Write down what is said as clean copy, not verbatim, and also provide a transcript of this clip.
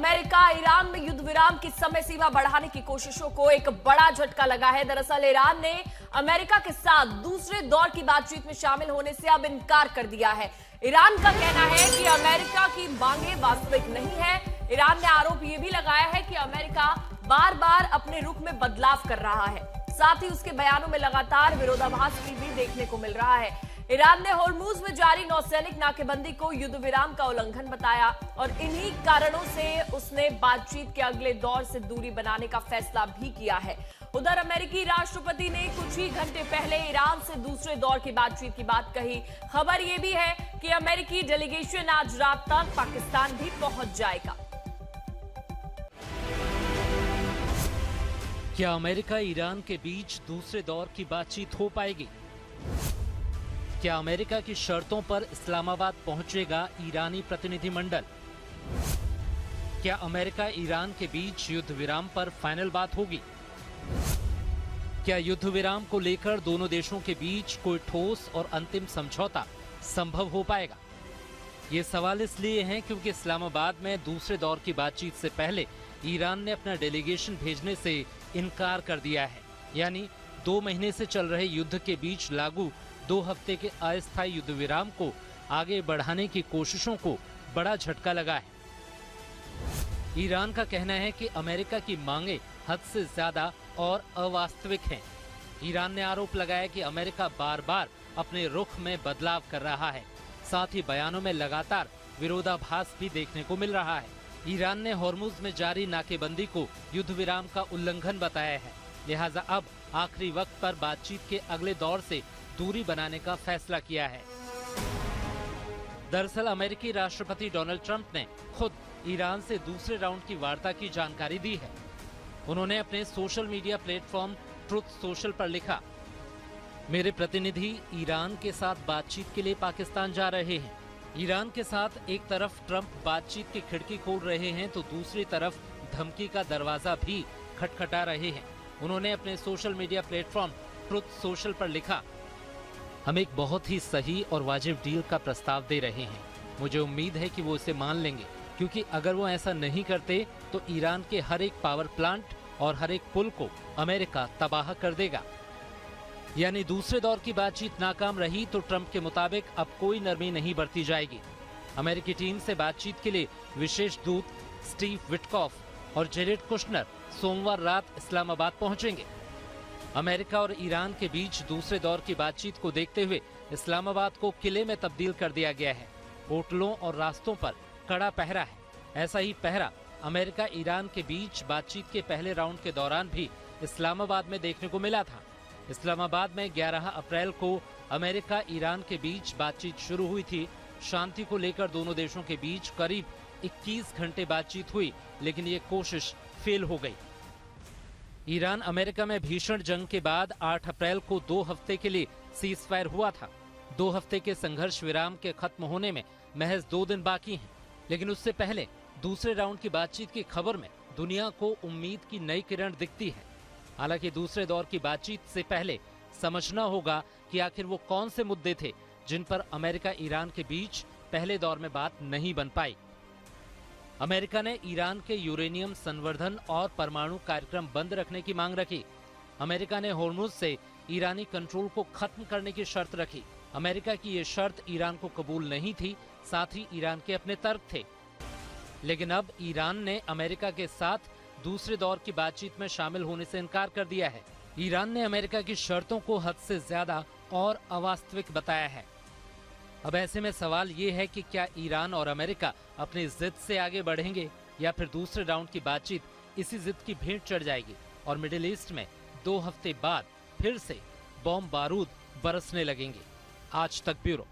America Iran में युद्ध विराम की समय सीमा बढ़ाने की कोशिशों को एक बड़ा झटका लगा है। दरअसल ईरान ने अमेरिका के साथ दूसरे दौर की बातचीत में शामिल होने से अब इनकार कर दिया है। ईरान का कहना है कि अमेरिका की मांगे वास्तविक नहीं है। ईरान ने आरोप यह भी लगाया है कि अमेरिका बार बार अपने रुख में बदलाव कर रहा है। साथ ही उसके बयानों में लगातार विरोधाभास भी देखने को मिल रहा है। ईरान ने होर्मुज में जारी नौसैनिक नाकेबंदी को युद्ध विराम का उल्लंघन बताया और इन्हीं कारणों से उसने बातचीत के अगले दौर से दूरी बनाने का फैसला भी किया है। उधर अमेरिकी राष्ट्रपति ने कुछ ही घंटे पहले ईरान से दूसरे दौर की बातचीत की बात कही। खबर यह भी है कि अमेरिकी डेलीगेशन आज रात तक पाकिस्तान भी पहुंच जाएगा। क्या अमेरिका ईरान के बीच दूसरे दौर की बातचीत हो पाएगी? क्या अमेरिका की शर्तों पर इस्लामाबाद पहुंचेगा ईरानी प्रतिनिधिमंडल? क्या अमेरिका ईरान के बीच युद्ध विराम पर फाइनल बात होगी? क्या युद्ध विराम को लेकर दोनों देशों के बीच कोई ठोस और अंतिम समझौता संभव हो पाएगा? ये सवाल इसलिए हैं क्योंकि इस्लामाबाद में दूसरे दौर की बातचीत से पहले ईरान ने अपना डेलीगेशन भेजने से इनकार कर दिया है। यानी 2 महीने से चल रहे युद्ध के बीच लागू 2 हफ्ते के अस्थायी युद्ध विराम को आगे बढ़ाने की कोशिशों को बड़ा झटका लगा है। ईरान का कहना है कि अमेरिका की मांगे हद से ज्यादा और अवास्तविक हैं। ईरान ने आरोप लगाया कि अमेरिका बार बार अपने रुख में बदलाव कर रहा है। साथ ही बयानों में लगातार विरोधाभास भी देखने को मिल रहा है। ईरान ने होर्मुज में जारी नाकेबंदी को युद्ध विराम का उल्लंघन बताया है। लिहाजा अब आखिरी वक्त पर बातचीत के अगले दौर से दूरी बनाने का फैसला किया है। दरअसल अमेरिकी राष्ट्रपति डोनाल्ड ट्रंप ने खुद ईरान से दूसरे राउंड की वार्ता की जानकारी दी है। उन्होंने अपने social media platform truth social पर लिखा, मेरे प्रतिनिधि ईरान के साथ बातचीत के लिए पाकिस्तान जा रहे हैं। ईरान के साथ एक तरफ ट्रंप बातचीत की खिड़की खोल रहे हैं तो दूसरी तरफ धमकी का दरवाजा भी खटखटा रहे हैं। उन्होंने अपने social media platform truth social पर लिखा, हम एक बहुत ही सही और वाजिब डील का प्रस्ताव दे रहे हैं। मुझे उम्मीद है कि वो इसे मान लेंगे, क्योंकि अगर वो ऐसा नहीं करते तो ईरान के हर एक पावर प्लांट और हर एक पुल को अमेरिका तबाह कर देगा। यानी दूसरे दौर की बातचीत नाकाम रही तो ट्रंप के मुताबिक अब कोई नरमी नहीं बरती जाएगी। अमेरिकी टीम से बातचीत के लिए विशेष दूत स्टीव विटकॉफ और जेरेड कुशनर सोमवार रात इस्लामाबाद पहुंचेंगे। अमेरिका और ईरान के बीच दूसरे दौर की बातचीत को देखते हुए इस्लामाबाद को किले में तब्दील कर दिया गया है। होटलों और रास्तों पर कड़ा पहरा है। ऐसा ही पहरा अमेरिका ईरान के बीच बातचीत के पहले राउंड के दौरान भी इस्लामाबाद में देखने को मिला था। इस्लामाबाद में 11 अप्रैल को अमेरिका ईरान के बीच बातचीत शुरू हुई थी। शांति को लेकर दोनों देशों के बीच करीब 21 घंटे बातचीत हुई, लेकिन ये कोशिश फेल हो गई। ईरान अमेरिका में भीषण जंग के बाद 8 अप्रैल को 2 हफ्ते के लिए सीज फायर हुआ था। 2 हफ्ते के संघर्ष विराम के खत्म होने में महज 2 दिन बाकी हैं, लेकिन उससे पहले दूसरे राउंड की बातचीत की खबर में दुनिया को उम्मीद की नई किरण दिखती है। हालांकि दूसरे दौर की बातचीत से पहले समझना होगा कि आखिर वो कौन से मुद्दे थे जिन पर अमेरिका ईरान के बीच पहले दौर में बात नहीं बन पाई। अमेरिका ने ईरान के यूरेनियम संवर्धन और परमाणु कार्यक्रम बंद रखने की मांग रखी। अमेरिका ने होर्मुज से ईरानी कंट्रोल को खत्म करने की शर्त रखी। अमेरिका की ये शर्त ईरान को कबूल नहीं थी, साथ ही ईरान के अपने तर्क थे। लेकिन अब ईरान ने अमेरिका के साथ दूसरे दौर की बातचीत में शामिल होने से इनकार कर दिया है। ईरान ने अमेरिका की शर्तों को हद से ज्यादा और अवास्तविक बताया है। अब ऐसे में सवाल ये है कि क्या ईरान और अमेरिका अपनी जिद से आगे बढ़ेंगे या फिर दूसरे राउंड की बातचीत इसी जिद की भेंट चढ़ जाएगी और मिडिल ईस्ट में 2 हफ्ते बाद फिर से बॉम्ब बारूद बरसने लगेंगे। आज तक ब्यूरो।